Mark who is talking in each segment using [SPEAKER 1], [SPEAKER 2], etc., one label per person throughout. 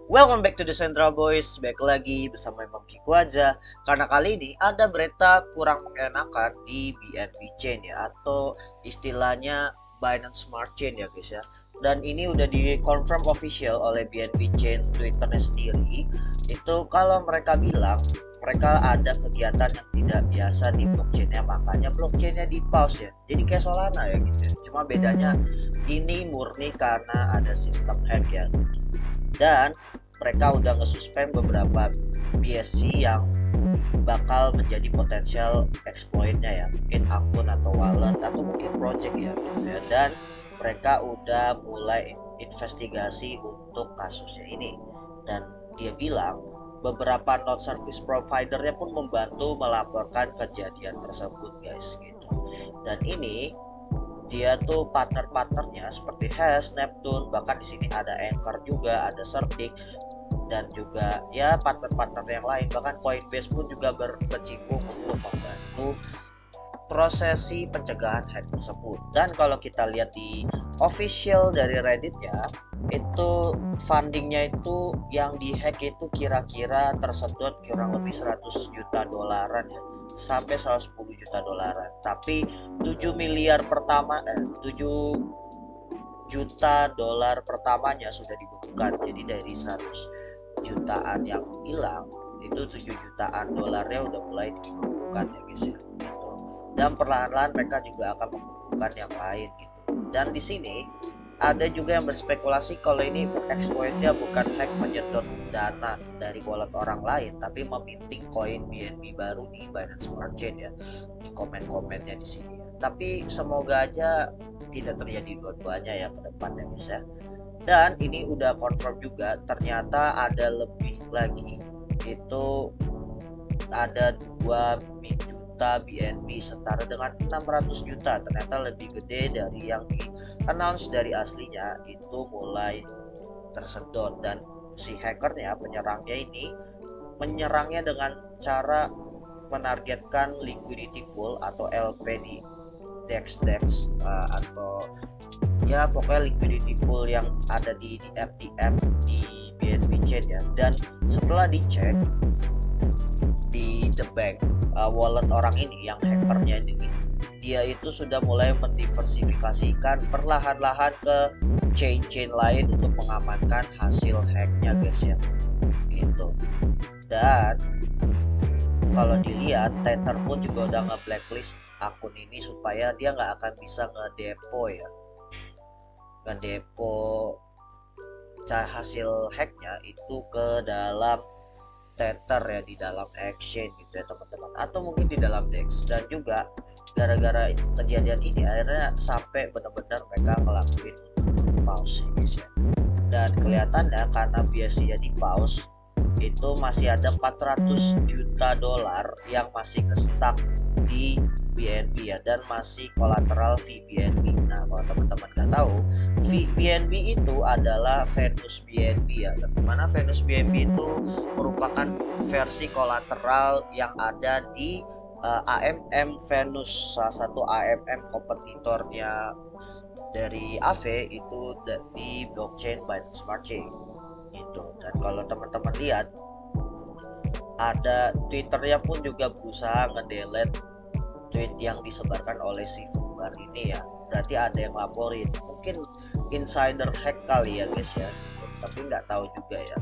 [SPEAKER 1] Welcome back to the Central Boys. Back lagi bersama Imam Kiku aja. Karena kali ini ada berita kurang mengenakan di BNB Chain ya, atau istilahnya Binance Smart Chain ya guys ya. Dan ini udah di confirm official oleh BNB Chain Twitternya sendiri. Itu kalau mereka bilang mereka ada kegiatan yang tidak biasa di blockchainnya, makanya blockchainnya di pause ya. Jadi kayak Solana ya gitu ya. Cuma bedanya ini murni karena ada sistem hack ya. Dan mereka udah ngesuspend beberapa BSC yang bakal menjadi potensial exploitnya ya, mungkin akun atau wallet atau mungkin project ya gitu ya. Dan mereka udah mulai investigasi untuk kasusnya ini, dan dia bilang beberapa node service providernya pun membantu melaporkan kejadian tersebut guys gitu. Dan ini dia tuh partner-partnernya seperti Hash, Neptune, bahkan di sini ada Anchor juga, ada Certic, dan juga ya partner-partner yang lain, bahkan Coinbase pun juga berkecimpung untuk membantu prosesi pencegahan hack tersebut. Dan kalau kita lihat di official dari Reddit-nya, itu fundingnya itu yang dihack itu kira-kira tersedot kurang lebih 100 juta dolaran ya, sampai 110 juta dolaran. Tapi 7 miliar pertama 7 juta dolar pertamanya sudah dibekukan. Jadi dari 100 jutaan yang hilang itu 7 jutaan dolarnya udah mulai dibekukan ya guys ya gitu. Dan perlahan-lahan mereka juga akan membekukan yang lain gitu. Dan di sini ada juga yang berspekulasi kalau ini exploitnya bukan hack menyedot dana dari wallet orang lain, tapi meminting koin BNB baru di Binance Smart Chain ya, di komen-komennya di sini ya. Tapi semoga aja tidak terjadi dua-duanya ya ke depannya guys ya. Dan ini udah confirm juga, ternyata ada lebih lagi, itu ada 2 juta BNB setara dengan 600 juta. Ternyata lebih gede dari yang di announce dari aslinya, itu mulai tersedot. Dan si hackernya, penyerangnya ini menyerangnya dengan cara menargetkan liquidity pool atau LP di DEX atau ya pokoknya liquidity pool yang ada di FTM di BNB Chain ya. Dan setelah dicek di the bank, wallet orang ini yang hackernya ini, dia itu sudah mulai mendiversifikasikan perlahan-lahan ke chain-chain lain untuk mengamankan hasil hacknya guys ya gitu. Dan kalau dilihat, Tether pun juga udah nge-blacklist akun ini supaya dia nggak akan bisa ngedepo ya, ngedepo hasil hacknya itu ke dalam Tether ya, di dalam exchange gitu ya teman-teman, atau mungkin di dalam DEX. Dan juga gara-gara kejadian ini akhirnya sampai benar-benar mereka ngelakuin pause ya guys ya. Dan kelihatannya karena biasanya di pause itu masih ada 400 juta dolar yang masih nge-stuck di BNB ya, dan masih kolateral VBNB. Nah kalau teman-teman nggak tahu, VBNB itu adalah Venus BNB ya, dan dimana Venus BNB itu merupakan versi kolateral yang ada di AMM Venus, salah satu AMM kompetitornya dari AV itu di blockchain Binance Smart Chain gitu. Dan kalau teman-teman lihat, ada Twitternya pun juga berusaha ngedelete tweet yang disebarkan oleh si Fubar ini ya. Berarti ada yang laporin, mungkin insider hack kali ya guys ya, tapi nggak tahu juga ya.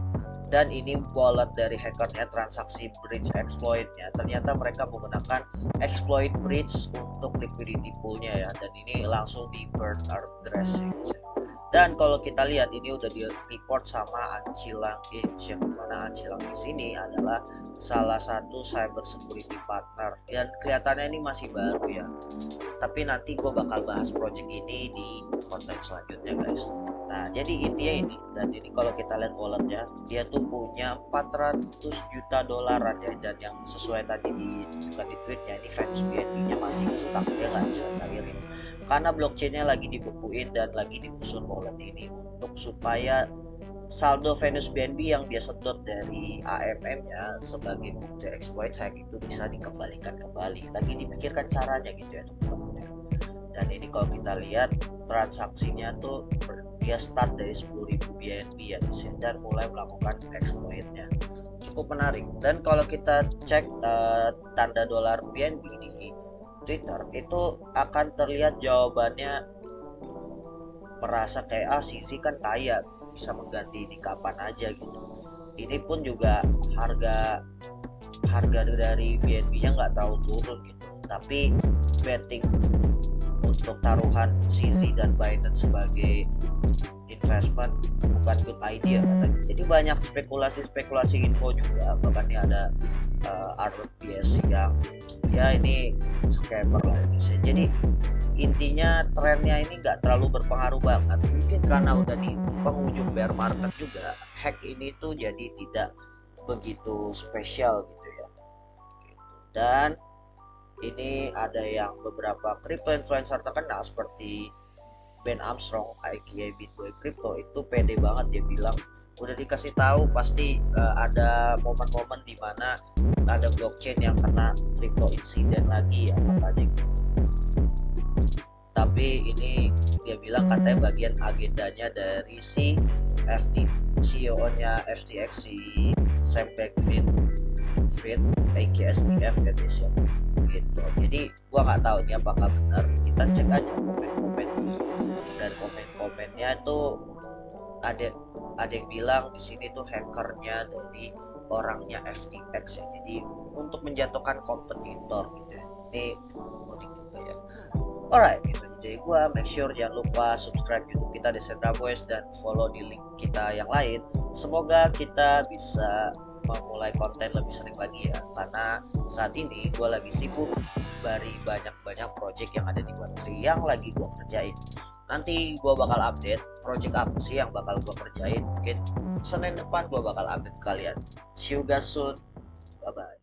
[SPEAKER 1] Dan ini wallet dari hackernya, transaksi bridge exploitnya, ternyata mereka menggunakan exploit bridge untuk liquidity poolnya ya, dan ini langsung di burn address ya guys ya. Dan kalau kita lihat, ini udah di report sama Ancilang Inc, yang mana Ancilang Inc ini adalah salah satu cyber security partner, dan kelihatannya ini masih baru ya, tapi nanti gue bakal bahas project ini di konten selanjutnya guys. Nah jadi intinya ini, dan ini kalau kita lihat walletnya, dia tuh punya 400 juta dolaran ya. Dan yang sesuai tadi juga di tweetnya, ini Venus BNB nya masih stuck, dia nggak bisa cairin karena blockchainnya lagi dibekuin dan lagi diusun wallet ini untuk supaya saldo Venus BNB yang dia sedot dari AMM nya sebagai bukti exploit hack itu bisa dikembalikan kembali. Lagi dipikirkan caranya gitu ya teman-teman. Dan ini kalau kita lihat transaksinya tuh dia start dari 10.000 BNB ya guys ya, dan mulai melakukan exploitnya. Cukup menarik. Dan kalau kita cek tanda dolar BNB di Twitter, itu akan terlihat jawabannya merasa kayak CZ kan kaya, bisa mengganti ini kapan aja gitu. Ini pun juga harga dari BNB-nya nggak terlalu turun gitu, tapi betting untuk taruhan CZ dan Binance sebagai investment bukan good idea katanya. Jadi banyak spekulasi info juga, bahkan ada RBS yang ya ini scammer lah ya. Jadi intinya trennya ini nggak terlalu berpengaruh banget, mungkin karena udah di penghujung bear market juga, hack ini tuh jadi tidak begitu spesial gitu ya. Dan ini ada yang beberapa crypto influencer terkenal seperti Ben Armstrong, aka Bitboy Crypto, itu pede banget, dia bilang udah dikasih tahu pasti ada momen-momen di mana ada blockchain yang kena crypto incident lagi ya katanya gitu. Tapi ini dia bilang katanya bagian agendanya dari si CEO-nya FTX, si Sam Bankman-Fried, aka SBF ya guys ya gitu. Jadi gua nggak tahu ini apakah benar, kita cek aja komen-komen, dan komen-komennya itu ada yang bilang di sini tuh hackernya dari orangnya FTX ya, jadi untuk menjatuhkan kompetitor gitu ya. Ini unik juga ya. Alright, gitu. Jadi gua make sure jangan lupa subscribe YouTube kita Descendra Boys dan follow di link kita yang lain. Semoga kita bisa memulai konten lebih sering lagi ya, karena saat ini gue lagi sibuk dari banyak project yang ada di Web3 yang lagi gue kerjain. Nanti gue bakal update project apa sih yang bakal gue kerjain, mungkin Senin depan gue bakal update kalian. See you guys soon, bye bye.